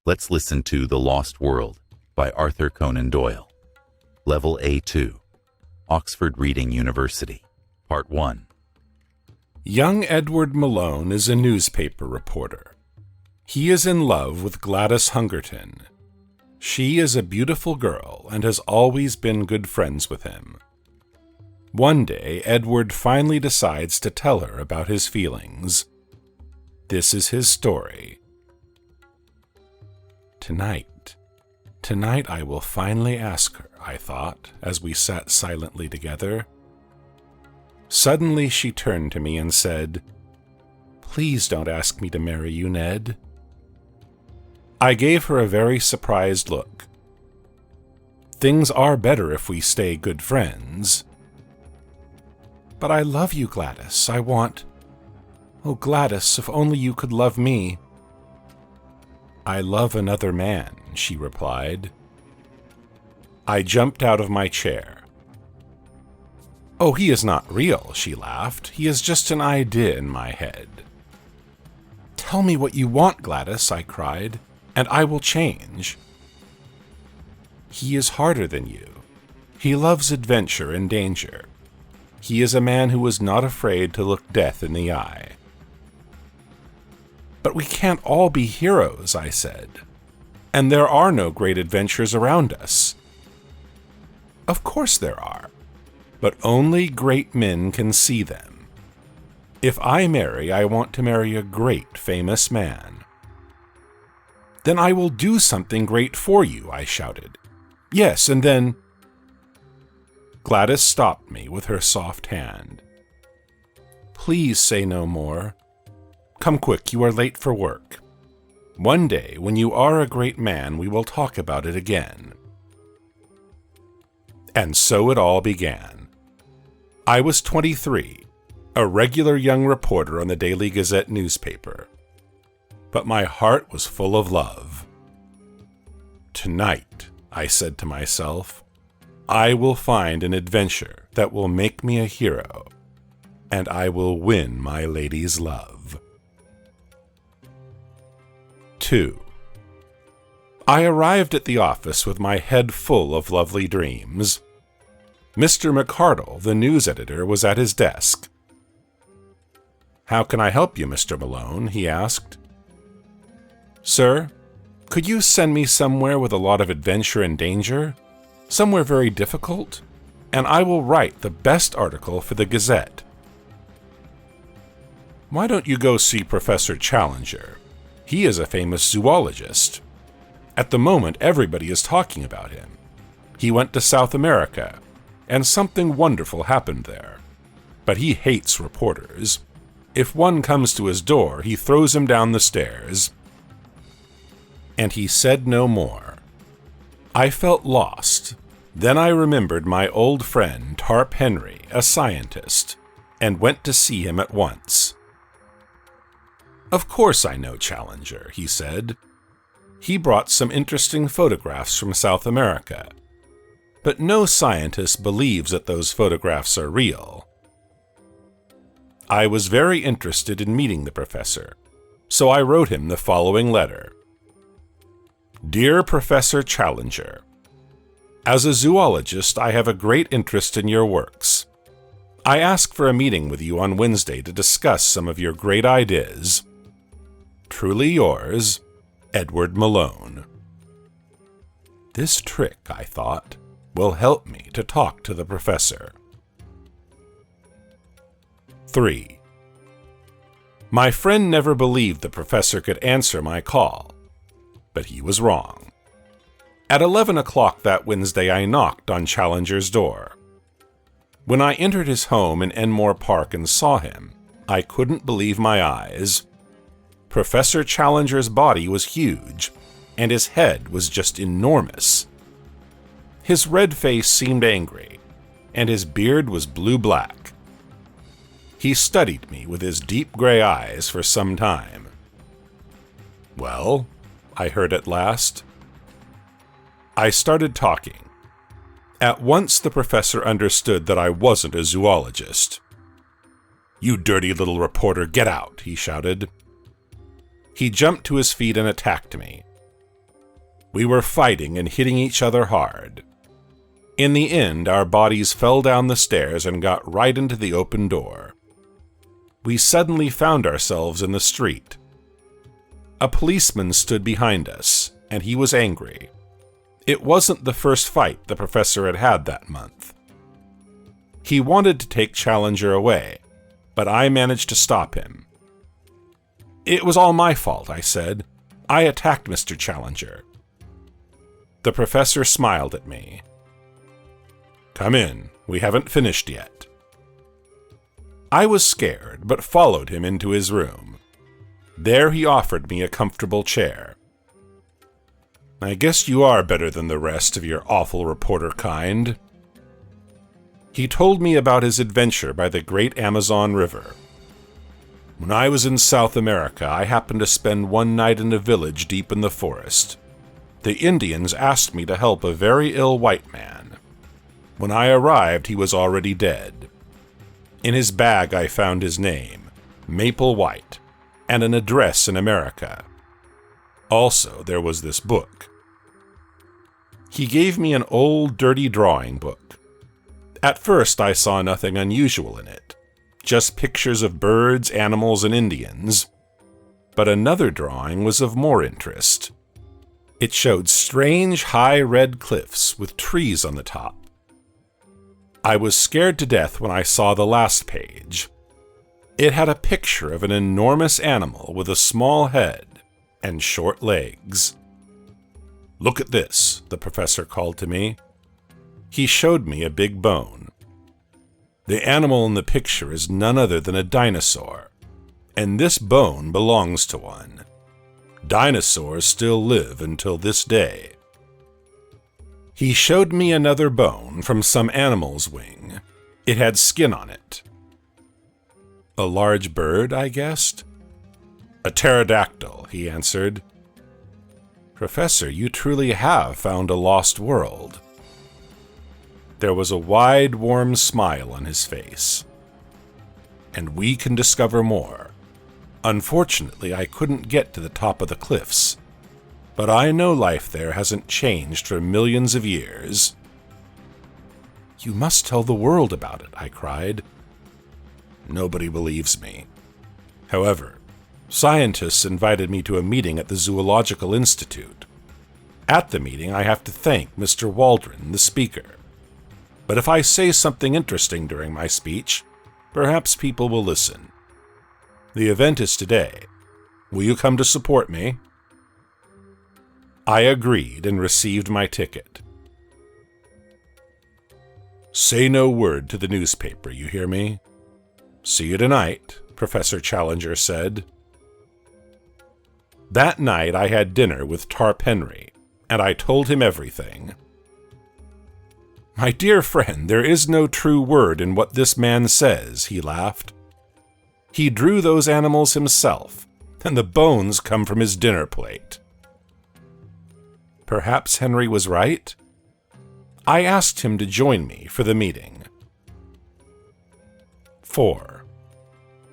Let's listen to The Lost World by Arthur Conan Doyle. Level A2, Oxford Reading University, Part 1. Young Edward Malone is a newspaper reporter. He is in love with Gladys Hungerton. She is a beautiful girl and has always been good friends with him. One day, Edward finally decides to tell her about his feelings. This is his story. Tonight I will finally ask her, I thought, as we sat silently together. Suddenly she turned to me and said, "Please don't ask me to marry you, Ned." I gave her a very surprised look. Things are better if we stay good friends. But I love you, Gladys. Oh, Gladys, if only you could love me. I love another man, she replied. I jumped out of my chair. Oh, he is not real, she laughed. He is just an idea in my head. Tell me what you want, Gladys, I cried, and I will change. He is harder than you. He loves adventure and danger. He is a man who is not afraid to look death in the eye. But we can't all be heroes, I said, and there are no great adventures around us. Of course there are, but only great men can see them. If I marry, I want to marry a great, famous man. Then I will do something great for you, I shouted. Yes, and then... Gladys stopped me with her soft hand. Please say no more. Come quick, you are late for work. One day, when you are a great man, we will talk about it again. And so it all began. I was 23, a regular young reporter on the Daily Gazette newspaper. But my heart was full of love. Tonight, I said to myself, I will find an adventure that will make me a hero, and I will win my lady's love. 2. I arrived at the office with my head full of lovely dreams. Mr. McCardle, the news editor, was at his desk. How can I help you, Mr. Malone? He asked. Sir, could you send me somewhere with a lot of adventure and danger? Somewhere very difficult? And I will write the best article for the Gazette. Why don't you go see Professor Challenger? He is a famous zoologist. At the moment, everybody is talking about him. He went to South America, and something wonderful happened there. But he hates reporters. If one comes to his door, he throws him down the stairs. And he said no more. I felt lost. Then I remembered my old friend, Tarp Henry, a scientist, and went to see him at once. Of course I know Challenger, he said. He brought some interesting photographs from South America. But no scientist believes that those photographs are real. I was very interested in meeting the professor, so I wrote him the following letter. Dear Professor Challenger, as a zoologist, I have a great interest in your works. I ask for a meeting with you on Wednesday to discuss some of your great ideas. Truly yours, Edward Malone. This trick, I thought, will help me to talk to the professor. 3. My friend never believed the professor could answer my call, but he was wrong. At 11 o'clock that Wednesday, I knocked on Challenger's door. When I entered his home in Enmore Park and saw him, I couldn't believe my eyes. Professor Challenger's body was huge, and his head was just enormous. His red face seemed angry, and his beard was blue-black. He studied me with his deep gray eyes for some time. Well, I heard at last. I started talking. At once the professor understood that I wasn't a zoologist. You dirty little reporter, get out, he shouted. He jumped to his feet and attacked me. We were fighting and hitting each other hard. In the end, our bodies fell down the stairs and got right into the open door. We suddenly found ourselves in the street. A policeman stood behind us, and he was angry. It wasn't the first fight the professor had had that month. He wanted to take Challenger away, but I managed to stop him. "It was all my fault," I said. "I attacked Mr. Challenger." The professor smiled at me. "Come in, we haven't finished yet." I was scared, but followed him into his room. There he offered me a comfortable chair. "I guess you are better than the rest of your awful reporter kind." He told me about his adventure by the great Amazon River. "When I was in South America, I happened to spend one night in a village deep in the forest. The Indians asked me to help a very ill white man. When I arrived, he was already dead. In his bag I found his name, Maple White, and an address in America. Also, there was this book." He gave me an old, dirty drawing book. At first I saw nothing unusual in it, just pictures of birds, animals, and Indians. But another drawing was of more interest. It showed strange, high red cliffs with trees on the top. I was scared to death when I saw the last page. It had a picture of an enormous animal with a small head and short legs. "Look at this," the professor called to me. He showed me a big bone. The animal in the picture is none other than a dinosaur, and this bone belongs to one. Dinosaurs still live until this day. He showed me another bone from some animal's wing. It had skin on it. "A large bird," I guessed. "A pterodactyl," he answered. "Professor, you truly have found a lost world." There was a wide, warm smile on his face. "And we can discover more. Unfortunately, I couldn't get to the top of the cliffs, but I know life there hasn't changed for millions of years." "You must tell the world about it," I cried. Nobody believes me. However, scientists invited me to a meeting at the Zoological Institute. At the meeting, I have to thank Mr. Waldron, the speaker. But if I say something interesting during my speech, perhaps people will listen. The event is today. Will you come to support me? I agreed and received my ticket. Say no word to the newspaper, you hear me? "See you tonight," Professor Challenger said. That night I had dinner with Tarp Henry, and I told him everything. "My dear friend, there is no true word in what this man says," he laughed. "He drew those animals himself, and the bones come from his dinner plate." Perhaps Henry was right? I asked him to join me for the meeting. 4.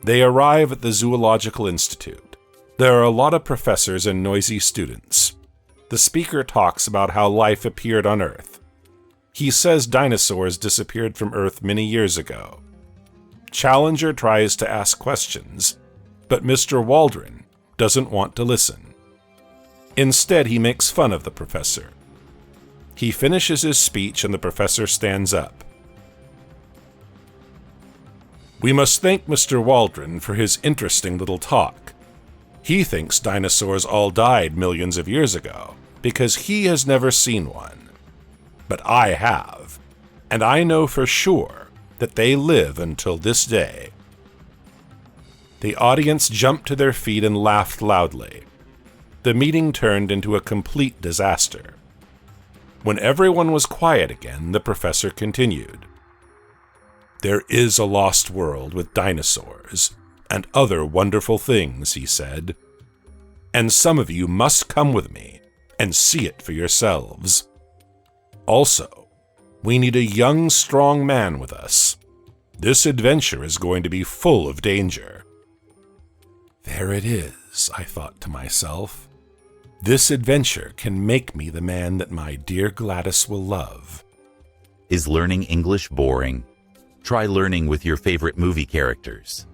They arrive at the Zoological Institute. There are a lot of professors and noisy students. The speaker talks about how life appeared on Earth. He says dinosaurs disappeared from Earth many years ago. Challenger tries to ask questions, but Mr. Waldron doesn't want to listen. Instead, he makes fun of the professor. He finishes his speech and the professor stands up. "We must thank Mr. Waldron for his interesting little talk. He thinks dinosaurs all died millions of years ago because he has never seen one. But I have, and I know for sure that they live until this day." The audience jumped to their feet and laughed loudly. The meeting turned into a complete disaster. When everyone was quiet again, the professor continued. "There is a lost world with dinosaurs and other wonderful things," he said. "And some of you must come with me and see it for yourselves. Also, we need a young, strong man with us. This adventure is going to be full of danger." There it is, I thought to myself. This adventure can make me the man that my dear Gladys will love. Is learning English boring? Try learning with your favorite movie characters.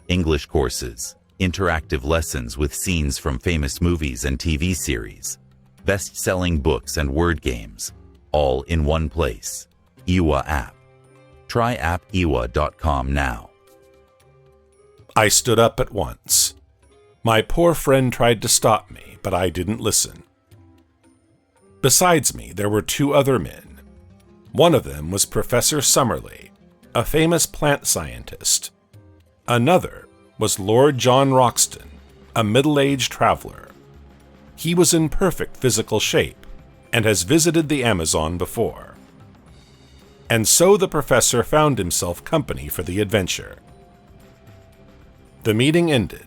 English courses, interactive lessons with scenes from famous movies and TV series, best-selling books and word games, all in one place. EWA app. Try appewa.com now. I stood up at once. My poor friend tried to stop me, but I didn't listen. Besides me, there were two other men. One of them was Professor Summerlee, a famous plant scientist. Another was Lord John Roxton, a middle-aged traveler. He was in perfect physical shape and has visited the Amazon before. And so the professor found himself company for the adventure. The meeting ended,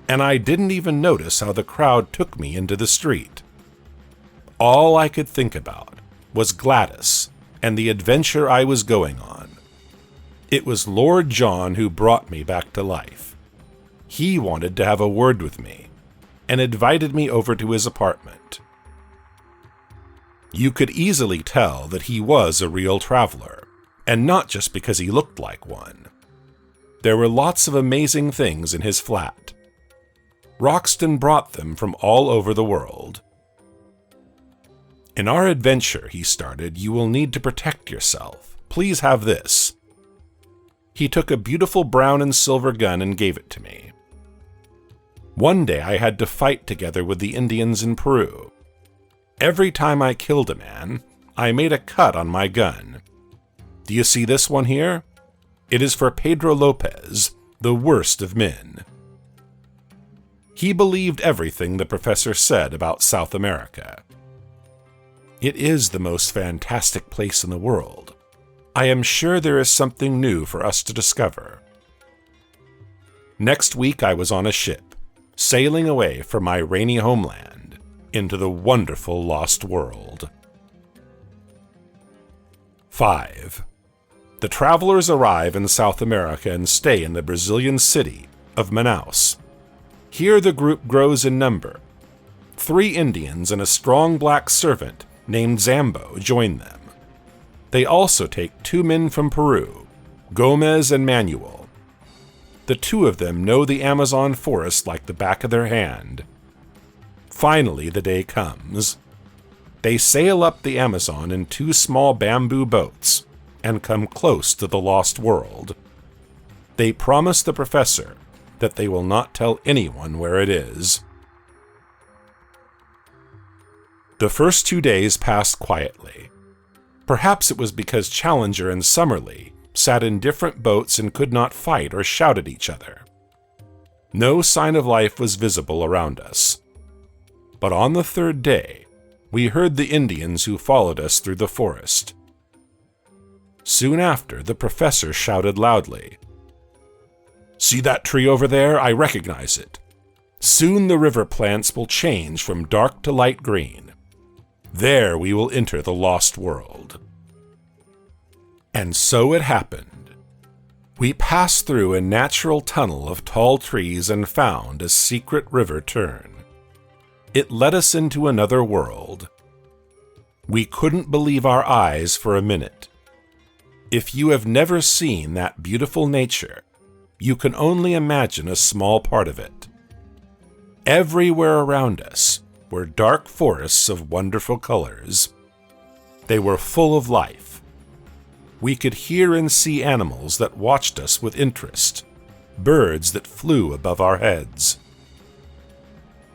and I didn't even notice how the crowd took me into the street. All I could think about was Gladys and the adventure I was going on. It was Lord John who brought me back to life. He wanted to have a word with me and invited me over to his apartment. You could easily tell that he was a real traveler, and not just because he looked like one. There were lots of amazing things in his flat. Roxton brought them from all over the world. In our adventure, he started, you will need to protect yourself. Please have this. He took a beautiful brown and silver gun and gave it to me. One day I had to fight together with the Indians in Peru. Every time I killed a man, I made a cut on my gun. Do you see this one here? It is for Pedro Lopez, the worst of men. He believed everything the professor said about South America. It is the most fantastic place in the world. I am sure there is something new for us to discover. Next week I was on a ship, sailing away from my rainy homeland into the wonderful lost world. 5. The travelers arrive in South America and stay in the Brazilian city of Manaus. Here the group grows in number. 3 Indians and a strong black servant named Zambo join them. They also take 2 men from Peru, Gomez and Manuel. The 2 of them know the Amazon forest like the back of their hand. Finally, the day comes. They sail up the Amazon in 2 small bamboo boats and come close to the lost world. They promise the professor that they will not tell anyone where it is. The first 2 days passed quietly. Perhaps it was because Challenger and Summerlee sat in different boats and could not fight or shout at each other. No sign of life was visible around us. But on the 3rd day, we heard the Indians who followed us through the forest. Soon after, the professor shouted loudly, "See that tree over there? I recognize it. Soon the river plants will change from dark to light green. There we will enter the lost world." And so it happened. We passed through a natural tunnel of tall trees and found a secret river turn. It led us into another world. We couldn't believe our eyes for a minute. If you have never seen that beautiful nature, you can only imagine a small part of it. Everywhere around us were dark forests of wonderful colors. They were full of life. We could hear and see animals that watched us with interest, birds that flew above our heads.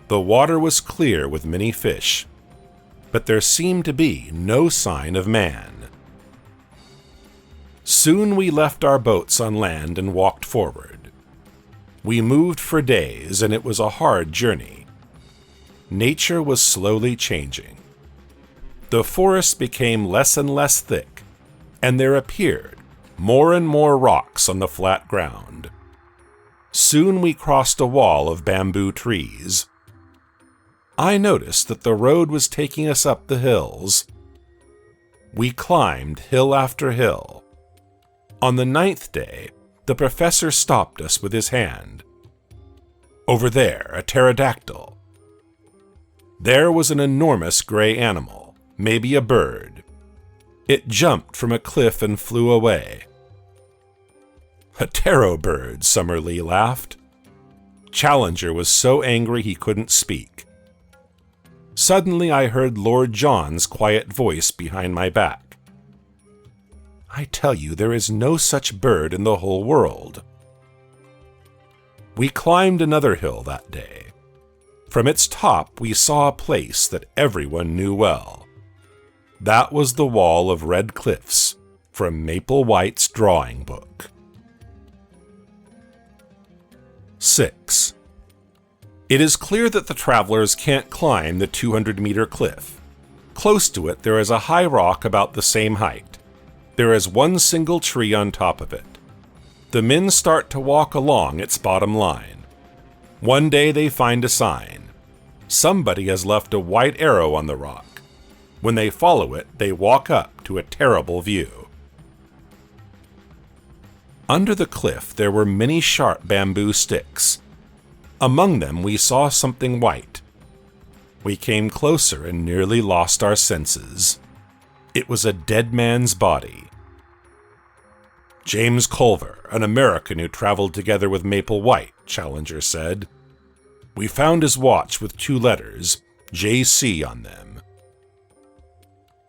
The water was clear with many fish, but there seemed to be no sign of man. Soon we left our boats on land and walked forward. We moved for days, and it was a hard journey. Nature was slowly changing. The forest became less and less thick, and there appeared more and more rocks on the flat ground. Soon we crossed a wall of bamboo trees. I noticed that the road was taking us up the hills. We climbed hill after hill. On the 9th day, the professor stopped us with his hand. "Over there, a pterodactyl." There was an enormous gray animal, maybe a bird. It jumped from a cliff and flew away. A taro bird, Summerlee laughed. Challenger was so angry he couldn't speak. Suddenly I heard Lord John's quiet voice behind my back. I tell you, there is no such bird in the whole world. We climbed another hill that day. From its top we saw a place that everyone knew well. That was the wall of red cliffs from Maple White's drawing book. 6. It is clear that the travelers can't climb the 200-meter cliff. Close to it there is a high rock about the same height. There is one single tree on top of it. The men start to walk along its bottom line. One day they find a sign. Somebody has left a white arrow on the rock. When they follow it, they walk up to a terrible view. Under the cliff there were many sharp bamboo sticks. Among them we saw something white. We came closer and nearly lost our senses. It was a dead man's body. James Culver, an American who traveled together with Maple White, Challenger said. We found his watch with 2 letters, JC, on them.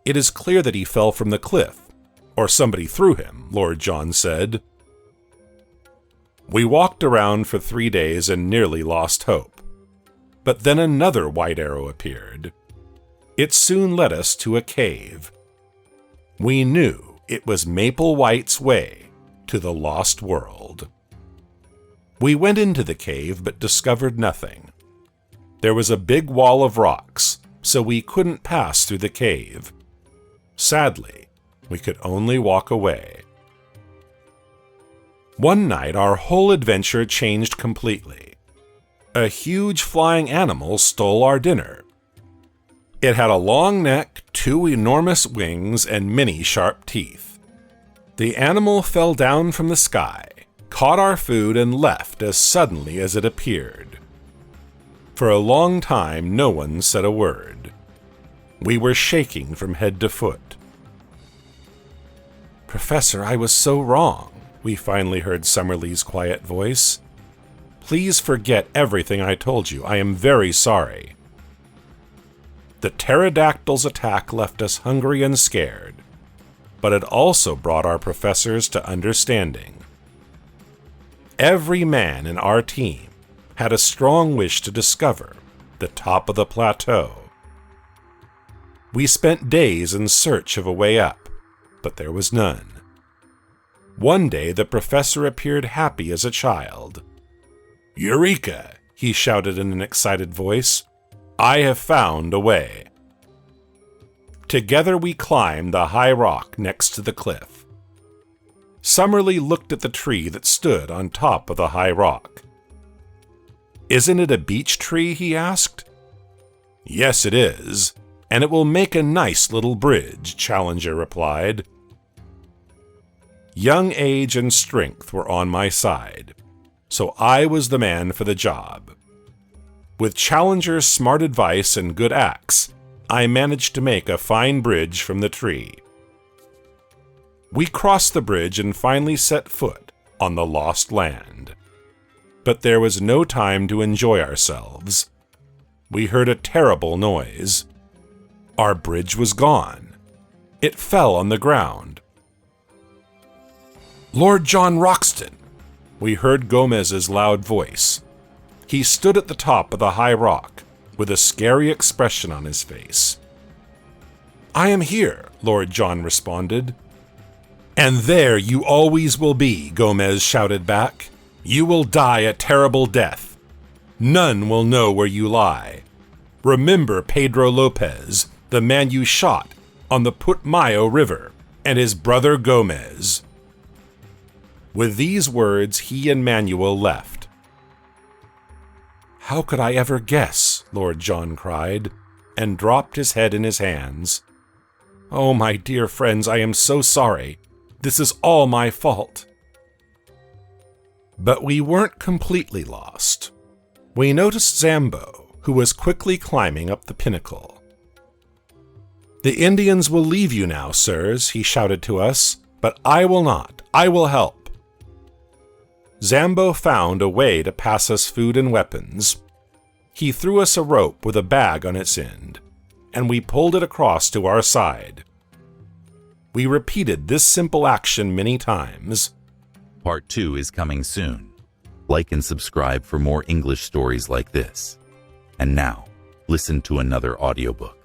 It is clear that he fell from the cliff, or somebody threw him, Lord John said. We walked around for 3 days and nearly lost hope. But then another white arrow appeared. It soon led us to a cave. We knew it was Maple White's way to the lost world. We went into the cave but discovered nothing. There was a big wall of rocks, so we couldn't pass through the cave. Sadly, we could only walk away. One night, our whole adventure changed completely. A huge flying animal stole our dinner. It had a long neck, 2 enormous wings, and many sharp teeth. The animal fell down from the sky, caught our food, and left as suddenly as it appeared. For a long time, no one said a word. We were shaking from head to foot. Professor, I was so wrong, we finally heard Summerlee's quiet voice. Please forget everything I told you. I am very sorry. The pterodactyl's attack left us hungry and scared, but it also brought our professors to understanding. Every man in our team had a strong wish to discover the top of the plateau. We spent days in search of a way up, but there was none. One day the professor appeared happy as a child. Eureka! He shouted in an excited voice. I have found a way. Together we climbed the high rock next to the cliff. Summerlee looked at the tree that stood on top of the high rock. Isn't it a beech tree? He asked. Yes, it is, and it will make a nice little bridge, Challenger replied. Young age and strength were on my side, so I was the man for the job. With Challenger's smart advice and good axe, I managed to make a fine bridge from the tree. We crossed the bridge and finally set foot on the lost land. But there was no time to enjoy ourselves. We heard a terrible noise. Our bridge was gone. It fell on the ground. Lord John Roxton! We heard Gomez's loud voice. He stood at the top of the high rock, with a scary expression on his face. I am here, Lord John responded. And there you always will be, Gomez shouted back. You will die a terrible death. None will know where you lie. Remember Pedro Lopez, the man you shot on the Putumayo River, and his brother Gomez. With these words, he and Manuel left. How could I ever guess? Lord John cried, and dropped his head in his hands. Oh, my dear friends, I am so sorry. This is all my fault. But we weren't completely lost. We noticed Zambo, who was quickly climbing up the pinnacle. "The Indians will leave you now, sirs," he shouted to us, "but I will not. I will help." Zambo found a way to pass us food and weapons. He threw us a rope with a bag on its end, and we pulled it across to our side. We repeated this simple action many times. Part 2 is coming soon. Like and subscribe for more English stories like this. And now, listen to another audiobook.